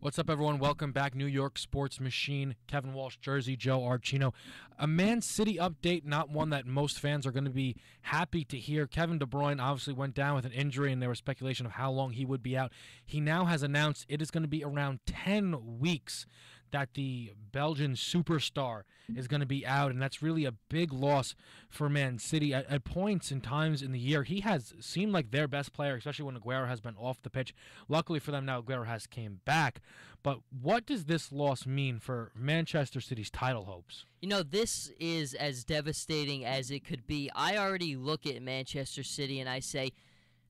What's up, everyone? Welcome back. New York Sports Machine, Kevin Walsh, Jersey, Joe Archino. A Man City update, not one that most fans are going to be happy to hear. Kevin De Bruyne obviously went down with an injury, and there was speculation of how long he would be out. He now has announced it is going to be around 10 weeks that the Belgian superstar is going to be out, and that's really a big loss for Man City. At points and times in the year, he has seemed like their best player, especially when Aguero has been off the pitch. Luckily for them, now Aguero has came back. But what does this loss mean for Manchester City's title hopes? You know, this is as devastating as it could be. I already look at Manchester City and I say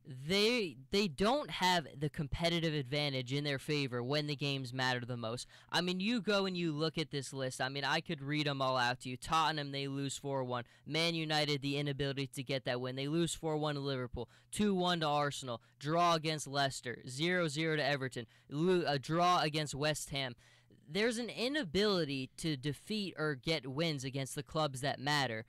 they don't have the competitive advantage in their favor when the games matter the most. I mean, you go and you look at this list. I mean, I could read them all out to you. Tottenham, they lose 4-1. Man United, the inability to get that win. They lose 4-1 to Liverpool, 2-1 to Arsenal, draw against Leicester, 0-0 to Everton, a draw against West Ham. There's an inability to defeat or get wins against the clubs that matter.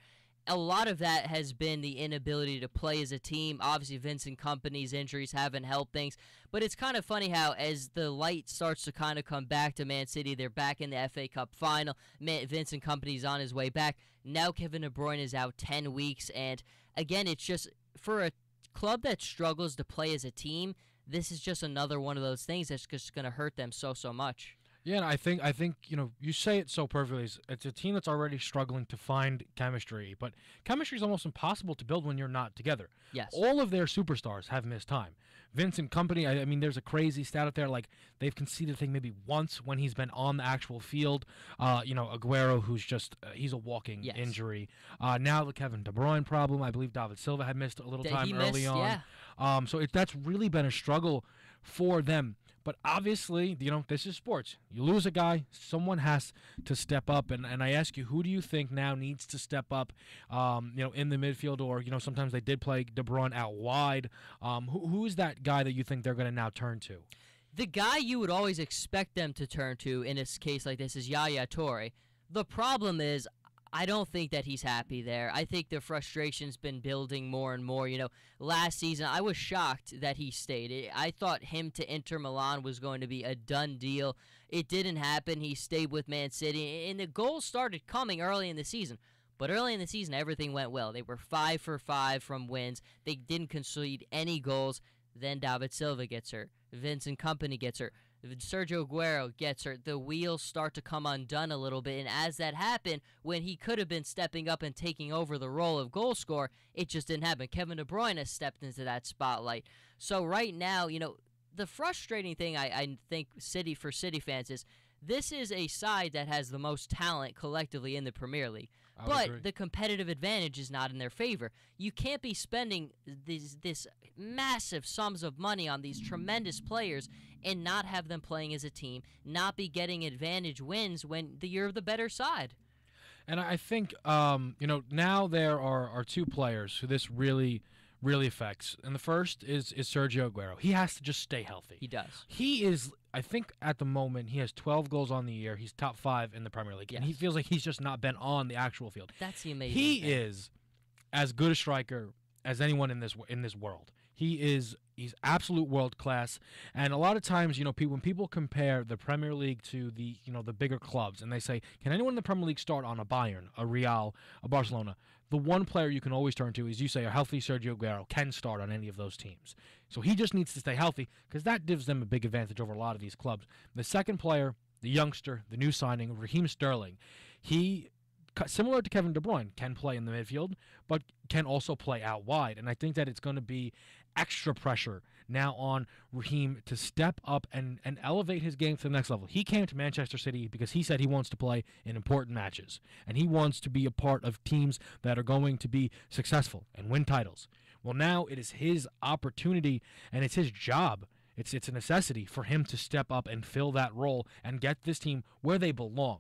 A lot of that has been the inability to play as a team. Obviously, Vincent Kompany's injuries haven't helped things. But it's kind of funny how as the light starts to kind of come back to Man City, they're back in the FA Cup final. Vincent Kompany's on his way back. Now Kevin De Bruyne is out 10 weeks. And again, it's just for a club that struggles to play as a team, this is just another one of those things that's just going to hurt them so much. Yeah, and I think you say it so perfectly. It's a team that's already struggling to find chemistry, but chemistry is almost impossible to build when you're not together. Yes. All of their superstars have missed time. Vincent Kompany, I mean, there's a crazy stat out there, like they've conceded a thing maybe once when he's been on the actual field. Aguero, who's just he's a walking injury. Now the Kevin De Bruyne problem. I believe David Silva had missed a little time early on. Yeah. So that's really been a struggle for them. But obviously, this is sports. You lose a guy, someone has to step up. And I ask you, who do you think now needs to step up, in the midfield? Or, sometimes they did play De Bruyne out wide. Who is that guy that you think they're going to now turn to? The guy you would always expect them to turn to in a case like this is Yaya Toure. The problem is, I don't think that he's happy there. I think the frustration's been building more and more. Last season, I was shocked that he stayed. I thought him to Inter Milan was going to be a done deal. It didn't happen. He stayed with Man City, and the goals started coming early in the season. But early in the season, everything went well. They were 5 for 5 from wins. They didn't concede any goals. Then David Silva gets hurt. Vincent Kompany gets hurt. Sergio Aguero gets hurt. The wheels start to come undone a little bit, and as that happened, when he could have been stepping up and taking over the role of goal scorer, it just didn't happen. Kevin De Bruyne has stepped into that spotlight. So right now, the frustrating thing I think for City fans is this is a side that has the most talent collectively in the Premier League. But the competitive advantage is not in their favor. You can't be spending this massive sums of money on these tremendous players and not have them playing as a team, not be getting advantage wins when you're the better side. And I think, now there are two players who this really affects. And the first is Sergio Aguero. He has to just stay healthy. He does. He is, I think at the moment, he has 12 goals on the year. He's top 5 in the Premier League. Yes. And he feels like he's just not been on the actual field. That's the amazing thing. He is as good a striker as anyone in this world. He's absolute world class. And a lot of times, when people compare the Premier League to the bigger clubs, and they say, can anyone in the Premier League start on a Bayern, a Real, a Barcelona? The one player you can always turn to is, you say, a healthy Sergio Aguero can start on any of those teams. So he just needs to stay healthy because that gives them a big advantage over a lot of these clubs. The second player, the youngster, the new signing, Raheem Sterling, he, similar to Kevin De Bruyne, can play in the midfield, but can also play out wide. And I think that it's going to be extra pressure now on Raheem to step up and elevate his game to the next level. He came to Manchester City because he said he wants to play in important matches, and he wants to be a part of teams that are going to be successful and win titles. Well, now it is his opportunity, and it's his job. It's a necessity for him to step up and fill that role and get this team where they belong.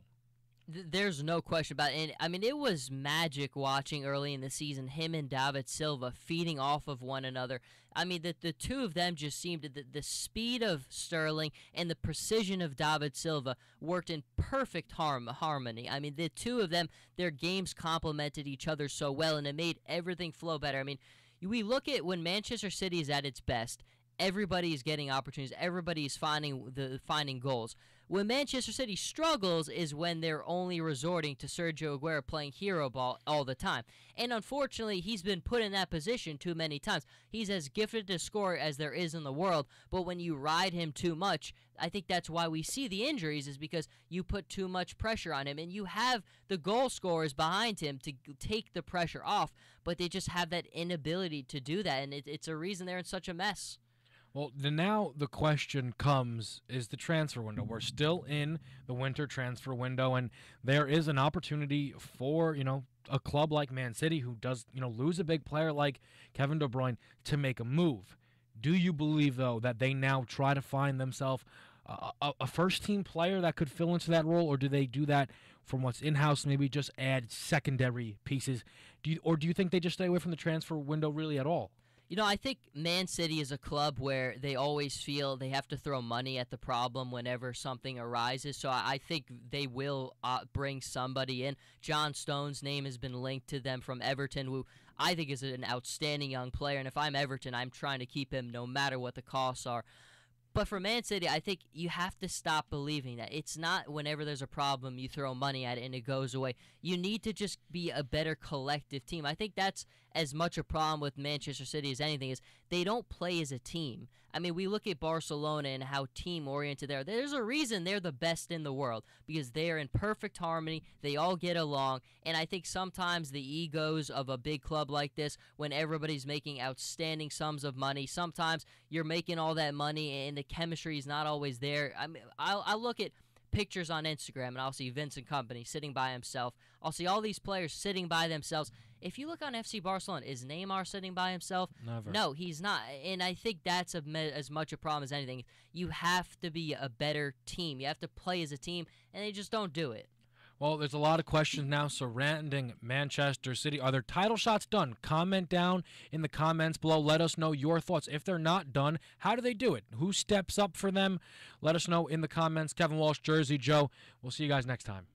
There's no question about it. And, I mean, it was magic watching early in the season him and David Silva feeding off of one another. I mean, the two of them just seemed to, the speed of Sterling and the precision of David Silva worked in perfect harmony. I mean, the two of them, their games complemented each other so well, and it made everything flow better. I mean, we look at when Manchester City is at its best, everybody is getting opportunities. Everybody is finding goals. When Manchester City struggles is when they're only resorting to Sergio Aguero playing hero ball all the time. And unfortunately, he's been put in that position too many times. He's as gifted to score as there is in the world, but when you ride him too much, I think that's why we see the injuries, is because you put too much pressure on him, and you have the goal scorers behind him to take the pressure off, but they just have that inability to do that, and it's a reason they're in such a mess. Well, now the question comes, is the transfer window. We're still in the winter transfer window, and there is an opportunity for, a club like Man City, who does, lose a big player like Kevin De Bruyne, to make a move. Do you believe, though, that they now try to find themselves a first-team player that could fill into that role, or do they do that from what's in-house, maybe just add secondary pieces? Do you think they just stay away from the transfer window really at all? I think Man City is a club where they always feel they have to throw money at the problem whenever something arises. So I think they will bring somebody in. John Stones' name has been linked to them from Everton, who I think is an outstanding young player. And if I'm Everton, I'm trying to keep him no matter what the costs are. But for Man City, I think you have to stop believing that. It's not whenever there's a problem you throw money at it and it goes away. You need to just be a better collective team. I think that's as much a problem with Manchester City as anything, is they don't play as a team. I mean, we look at Barcelona and how team-oriented they are. There's a reason they're the best in the world, because they are in perfect harmony. They all get along. And I think sometimes the egos of a big club like this, when everybody's making outstanding sums of money, sometimes you're making all that money and the chemistry is not always there. I mean, I'll look at pictures on Instagram and I'll see Vincent Kompany sitting by himself. I'll see all these players sitting by themselves. If you look on FC Barcelona, is Neymar sitting by himself? Never. No, he's not. And I think that's as much a problem as anything. You have to be a better team. You have to play as a team, and they just don't do it. Well, there's a lot of questions now surrounding Manchester City. Are their title shots done? Comment down in the comments below. Let us know your thoughts. If they're not done, how do they do it? Who steps up for them? Let us know in the comments. Kevin Walsh, Jersey Joe. We'll see you guys next time.